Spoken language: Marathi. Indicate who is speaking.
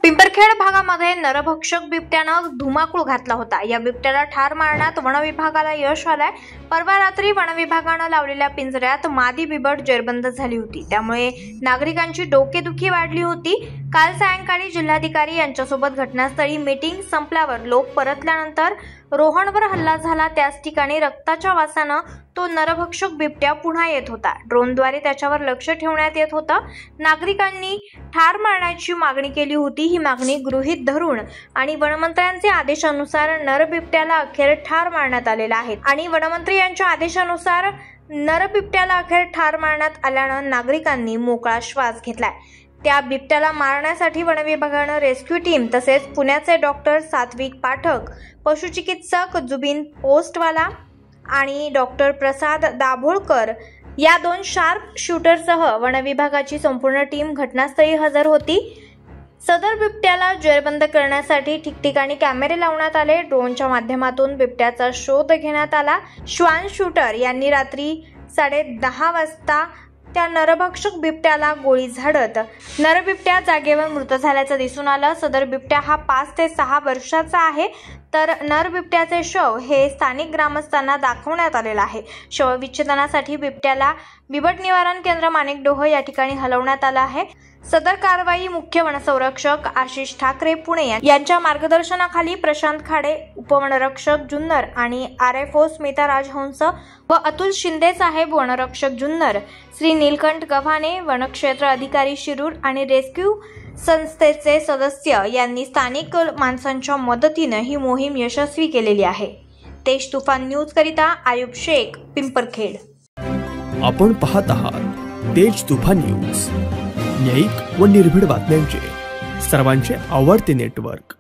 Speaker 1: पिंपरखेड भागामध्ये नरभक्षक बिबट्यानं धुमाकूळ घातला होता। या बिबट्याला ठार मारण्यात वन विभागाला यश आलंय। परवा रात्री वन विभागानं लावलेल्या पिंजऱ्यात मादी बिबट जेरबंद झाली होती, त्यामुळे नागरिकांची डोकेदुखी वाढली होती। काल सायंकाळी जिल्हाधिकारी यांच्यासोबत घटनास्थळी मीटिंग संपल्यावर लोक परतल्यानंतर रोहनवर हल्ला झाला। त्याच ठिकाणी रक्ताच्या वासानं तो नरभक्षक बिबट्या पुन्हा येत होता। ड्रोनद्वारे त्याच्यावर लक्ष ठेवण्यात येत होतं। नागरिकांनी ठार मारण्याची मागणी केली होती। ही मागणी गृहीत धरून आणि वनमंत्र्यांचे आदेशानुसार नरबिबट्याला अखेर ठार मारण्यात आलेला आहे आणि वनमंत्री यांच्या आदेशानुसार नरबिबट्याला अखेर ठार मारण्यात आल्यानं नागरिकांनी मोकळा श्वास घेतलाय। त्या बिबट्याला मारण्यासाठी वन विभागानं रेस्क्यू टीम तसेच पुण्याचे डॉक्टर सात्विक पाठक, पशुचिकित्सक जुबिन पोस्टवाला आणि डॉक्टर प्रसाद दाभोळकर या 2 शार्प शूटरसह वन विभागाची संपूर्ण टीम घटनास्थळी हजर होती। सदर बिबट्याला जेरबंद करण्यासाठी ठिकठिकाणी कॅमेरे लावण्यात आले। ड्रोनच्या माध्यमातून बिबट्याचा शोध घेण्यात आला। श्वान शूटर यांनी रात्री 10:30 वाजता त्या नरभक्षक बिबट्याला गोळी झाडत नरबिबट्या जागेवर मृत झाल्याचं दिसून आलं। सदर बिबट्या हा 5 ते 6 वर्षाचा आहे, तर नरबिबट्याचे शव हे स्थानिक ग्रामस्थांना दाखवण्यात आलेलं आहे। शवविच्छेदनासाठी बिबट्याला बिबट निवारण केंद्र माणिकडोह या ठिकाणी हलवण्यात आलं आहे। सदर कारवाई मुख्य वनसंरक्षक आशिष ठाकरे पुणे यांच्या मार्गदर्शनाखाली प्रशांत खाडे, उपवनरक्षक जुन्नर आणि RFO स्मिता राजहंस व अतुल शिंदे साहेब वनरक्षक जुन्नर, श्री नीलकंठ गव्हाणे वनक्षेत्र अधिकारी शिरूर आणि रेस्क्यू संस्थेचे सदस्य यांनी स्थानिक माणसांच्या मदतीने ही मोहीम यशस्वी केलेली आहे। तेज तुफान न्यूज करिता आयुब शेख, पिंपरखेड।
Speaker 2: आपण पाहत आहात तेज तुफान न्यूज, न्यायिक व निर्भीड बातम्यांचे सर्वांचे आवडते नेटवर्क।